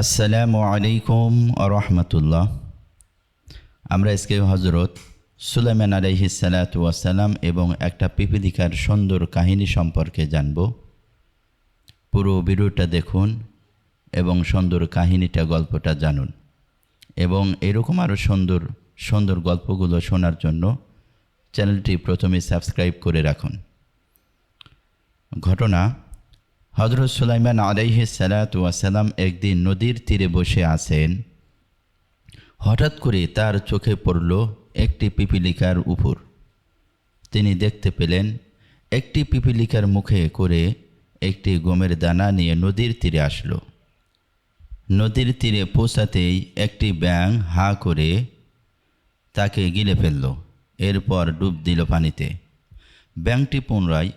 আসসালামু আলাইকুম রহমতুল্লাহ। আমরা আজকে হজরত সুলাইমান আলাইহিস সালাতু ওয়াসসালাম এবং একটা পিপীলিকার সুন্দর কাহিনী সম্পর্কে জানব। পুরো ভিডিওটা দেখুন এবং সুন্দর কাহিনীটা, গল্পটা জানুন, এবং এরকম আরও সুন্দর সুন্দর গল্পগুলো শোনার জন্য চ্যানেলটি প্রথমে সাবস্ক্রাইব করে রাখুন। ঘটনা: হজরত সুলাইমান আলাইহিস সালাতু ওয়াসসালাম একদিন নদীর তীরে বসে আছেন। হঠাৎ করে তার চোখে পড়ল একটি পিপীলিকার উপর। তিনি দেখতে পেলেন একটি পিপীলিকার মুখে করে একটি গমের দানা নিয়ে নদীর তীরে আসলো। নদীর তীরে পৌঁছাতেই একটি ব্যাঙ হা করে তাকে গিলে ফেলল, এরপর ডুব দিল পানিতে। ব্যাঙটি পুনরায়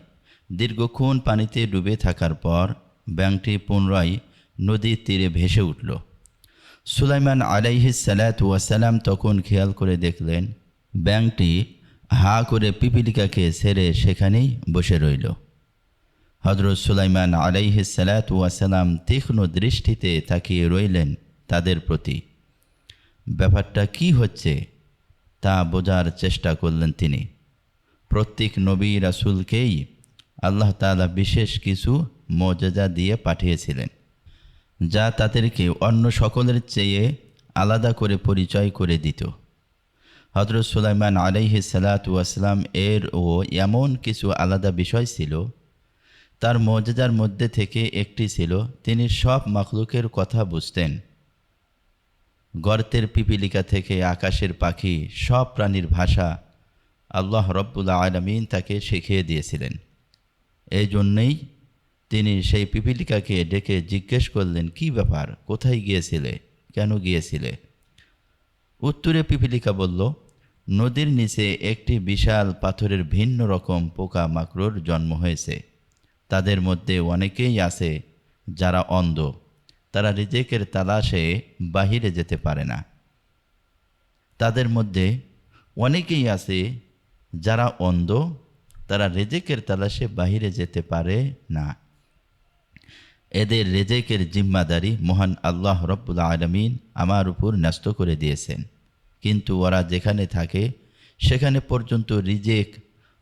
দীর্ঘক্ষণ পানিতে ডুবে থাকার পর ব্যাঙটি পুনরায় নদীর তীরে ভেসে উঠল। সুলাইমান আলাইহিস সালাতু ওয়াসসালাম তখন খেয়াল করে দেখলেন ব্যাঙটি হা করে পিপীলিকাকে ছেড়ে সেখানেই বসে রইল। হজরত সুলাইমান আলাইহিস সালাতু ওয়াসসালাম তীক্ষ্ণ দৃষ্টিতে তাকিয়ে রইলেন তাদের প্রতি। ব্যাপারটা কি হচ্ছে তা বোঝার চেষ্টা করলেন তিনি। প্রত্যেক নবী রাসূলকেই আল্লাহ তাআলা বিশেষ কিছু মুজিজা দিয়ে পাঠিয়েছিলেন, যা তাদেরকে অন্য সকলের চেয়ে আলাদা করে পরিচয় করে দিত। হজরত সুলাইমান আলাইহিস সালাতু ওয়াসসালাম এমন কিছু আলাদা বিষয় ছিল। তার মুজিজার মধ্যে থেকে একটি ছিল তিনি সব মাখলুকের কথা বুঝতেন। গর্তের পিপীলিকা থেকে আকাশের পাখি, সব প্রাণীর ভাষা আল্লাহ রব্বুল আলামিন তাকে শিখিয়ে দিয়েছিলেন। এই জন্যেই তিনি সেই পিপীলিকাকে ডেকে জিজ্ঞেস করলেন, কি ব্যাপার, কোথায় গিয়েছিলে, কেন গিয়েছিলে? উত্তরে পিপীলিকা বলল, নদীর নিচে একটি বিশাল পাথরের ভিন্ন রকম পোকা মাকড়র জন্ম হয়েছে। তাদের মধ্যে অনেকেই আছে যারা অন্ধ, তারা রিজেকের তালাশে বাহিরে যেতে পারে না। তাদের মধ্যে অনেকেই আছে যারা অন্ধ, তারা রিজেকের তালাশে বাহিরে যেতে পারে না। এদের রিজেকের জিম্মাদারি মহান আল্লাহ রব্বুল আলামিন আমার উপর ন্যস্ত করে দিয়েছেন, কিন্তু ওরা যেখানে থাকে সেখানে পর্যন্ত রিজেক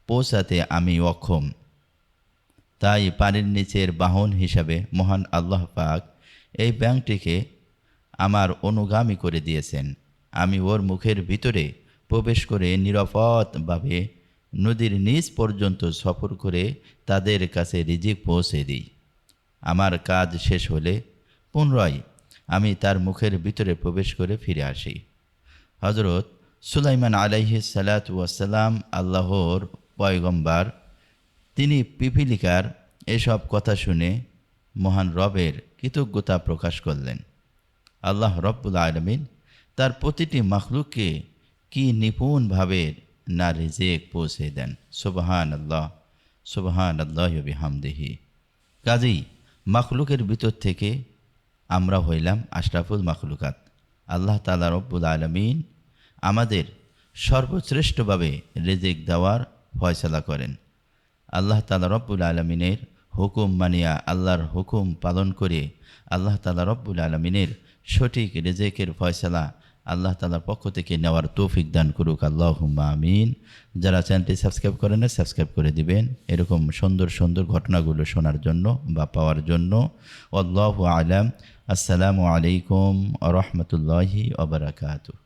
পৌঁছাতে আমি অক্ষম। তাই পানির নিচের বাহন হিসাবে মহান আল্লাহ পাক এই ব্যাঙটিকে আমার অনুগামী করে দিয়েছেন। আমি ওর মুখের ভিতরে প্রবেশ করে নিরাপদভাবে নদীর নিচ পর্যন্ত সফর করে তাদের কাছে রিজিক পৌঁছে দিই। আমার কাজ শেষ হলে পুনরায় আমি তার মুখের ভিতরে প্রবেশ করে ফিরে আসি। হজরত সুলাইমান আলাইহিস সালাতু ওয়াসসালাম আল্লাহর পয়গম্বর। তিনি পিপীলিকার এসব কথা শুনে মহান রবের কৃতজ্ঞতা প্রকাশ করলেন। আল্লাহ রব্বুল আলামিন তার প্রতিটি মাখলুককে কি নিপুণভাবে না রিজিক পৌঁছে দেন। সুবহানাল্লাহ, সুবহানাল্লাহি ওয়া বিহামদিহি। কাজেই মাখলুকের ভিতর থেকে আমরা হইলাম আশরাফুল মাখলুকাত। আল্লাহ তাআলা রব্বুল আলামিন আমাদের সর্বশ্রেষ্ঠভাবে রিজিক দেওয়ার ফয়সালা করেন। আল্লাহ তাআলা রব্বুল আলামিনের হুকুম মানিয়া আল্লাহর হুকুম পালন করে আল্লাহ তাআলা রব্বুল আলামিনের সঠিক রিজিকের ফয়সালা আল্লাহ তাআলার পক্ষ থেকে নেওয়ার তৌফিক দান করুক, আল্লাহুম্মা আমিন। যারা চ্যানেলটি সাবস্ক্রাইব করেন না, সাবস্ক্রাইব করে দিবেন এরকম সুন্দর সুন্দর ঘটনাগুলো শোনার জন্য বা পাওয়ার জন্য। আল্লাহু আলাম। আসসালামু আলাইকুম ওয়া রাহমাতুল্লাহি ওয়া বারাকাতুহু।